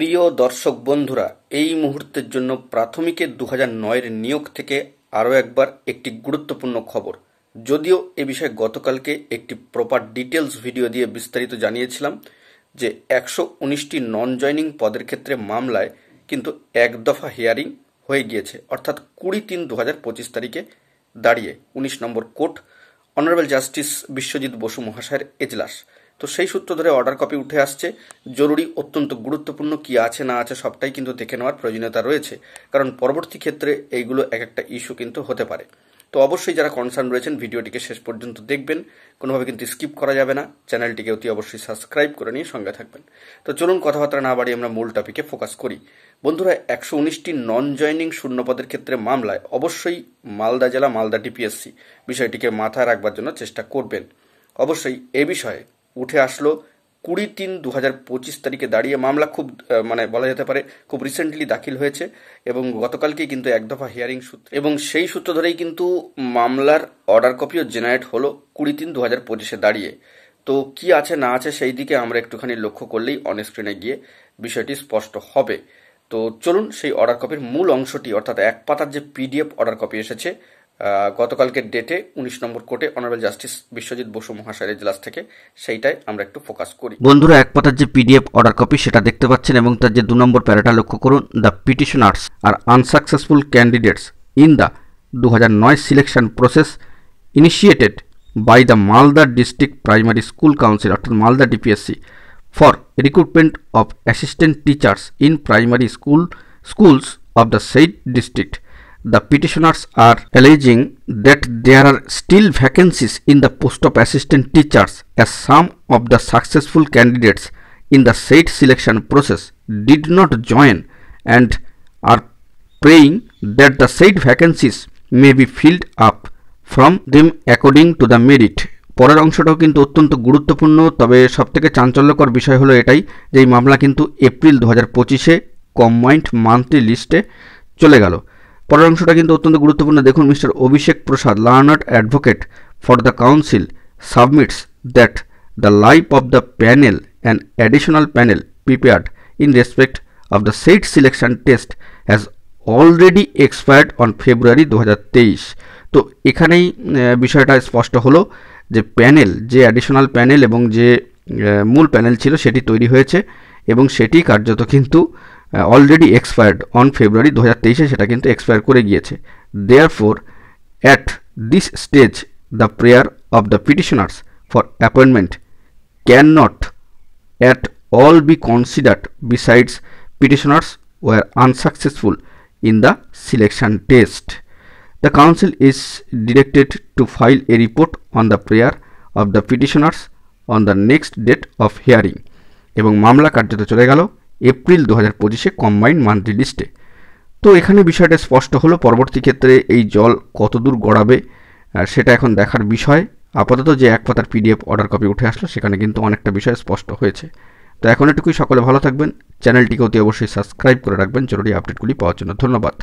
প্রিয় দর্শক বন্ধুরা, এই মুহূর্তের জন্য প্রাথমিকের 2009-এর নিয়োগ থেকে আরও একবার একটি গুরুত্বপূর্ণ খবর। যদিও এ বিষয়ে গতকালকে একটি প্রপার ডিটেলস ভিডিও দিয়ে বিস্তারিত জানিয়েছিলাম যে 119টি নন জয়নিং পদের ক্ষেত্রে মামলায় কিন্তু এক দফা হিয়ারিং হয়ে গিয়েছে, অর্থাৎ 20/3/2025 তারিখে দাঁড়িয়ে 19 নম্বর court honourable justice Biswajit Basu মহাশয়ের এজলাস। তো সেই সূত্র ধরে অর্ডার কপি উঠে আসছে। জরুরি, অত্যন্ত গুরুত্বপূর্ণ, কি আছে না আছে সবটাই কিন্তু দেখে নেওয়ার প্রয়োজনীয়তা রয়েছে, কারণ পরবর্তী ক্ষেত্রে এইগুলো এক একটা ইস্যু কিন্তু হতে পারে। তো অবশ্যই যারা কনসার্ন রয়েছেন ভিডিওটিকে শেষ পর্যন্ত দেখবেন, কোনোভাবে কিন্তু স্কিপ করা যাবে না। চ্যানেলটিকে অতি অবশ্যই সাবস্ক্রাইব করে নিয়ে সঙ্গে থাকবেন। তো চলুন কথাবার্তা না বাড়িয়ে আমরা মূল টপিকে ফোকাস করি। বন্ধুরা, 119টি নন জয়নিং শূন্যপদের ক্ষেত্রে মামলায় অবশ্যই মালদা জেলা, মালদা ডিপিএসসি বিষয়টিকে মাথায় রাখবার জন্য চেষ্টা করবেন। অবশ্যই এ বিষয়ে উঠে আসলো 20/3/2025 তারিখে দাঁড়িয়ে মামলা খুব বলা যেতে পারে খুব রিসেন্টলি দাখিল হয়েছে এবং গতকালকেই কিন্তু এক দফা হিয়ারিং সূত্র এবং সেই সূত্র ধরেই কিন্তু মামলার অর্ডার কপিও জেনারেট হলো 20/3/2025-এ দাঁড়িয়ে। তো কি আছে না আছে সেই দিকে আমরা একটুখানি লক্ষ্য করলেই অন স্ক্রিনে গিয়ে বিষয়টি স্পষ্ট হবে। তো চলুন সেই অর্ডার কপির মূল অংশটি, অর্থাৎ এক পাতার যে পিডিএফ অর্ডার কপি এসেছে গতকালকের ডেটে 19 নম্বর কোর্টে অনারেবল জাস্টিস বিশ্বজিৎ বসু মহাশয়ের এজলাস থেকে, সেইটাই আমরা একটু ফোকাস করি। বন্ধুরা, এক পাতার যে পিডিএফ অর্ডার কপি সেটা দেখতে পাচ্ছেন এবং তার যে 2 নম্বর প্যারাটা লক্ষ্য করুন। The petitioners are unsuccessful candidates in the 2009 selection process initiated by the Malda district primary school council, অর্থাৎ Malda DPSC, for recruitment of assistant teachers in primary schools of the said district. The petitioners are alleging that there are still vacancies in the post of assistant teachers, as some of the successful candidates in the said selection process did not join, and are praying that the said vacancies may be filled up from them according to the merit. পরের অংশটাও কিন্তু অত্যন্ত গুরুত্বপূর্ণ, তবে সবথেকে চাঞ্চল্যকর বিষয় হলো এটাই যে এই মামলা কিন্তু এপ্রিল 2025-এ কম্বাইন্ড মান্থলি লিস্টে চলে গেল। পরের অংশটা কিন্তু অত্যন্ত গুরুত্বপূর্ণ। দেখুন, mister Abhishek Prasad, learned advocate for the council, submits that the life of the panel and additional panel prepared in respect of the set selection test has already expired on February 2023। তো এখানেই বিষয়টা স্পষ্ট হলো যে প্যানেল, যে অ্যাডিশনাল প্যানেল এবং যে মূল প্যানেল ছিল সেটি তৈরি হয়েছে এবং সেটি কার্যত কিন্তু অলরেডি এক্সপায়ার্ড অন ফেব্রুয়ারি 2023-এ সেটা কিন্তু এক্সপায়ার করে গিয়েছে। Therefore at this stage the prayer of the petitioners for appointment can not at all be considered besides petitioners were unsuccessful in the selection test. The council is directed to file a report on the prayer of the petitioners on the next date of hearing, এবং মামলা কার্যত চলে গেল April 2025-এ combined monthly লিস্টে। তো এখানে বিষয়টা স্পষ্ট হলো। পরবর্তী ক্ষেত্রে এই জল কতদূর গড়াবে সেটা এখন দেখার বিষয়। আপাতত যে এক পাতার পিডিএফ অর্ডার কপি উঠে আসলো সেখানে কিন্তু অনেকটা বিষয় স্পষ্ট হয়েছে। তো এখন এটুকুই, সকলে ভালো থাকবেন। চ্যানেলটিকে অতি অবশ্যই সাবস্ক্রাইব করে রাখবেন জরুরি আপডেটগুলি পাওয়ার জন্য। ধন্যবাদ।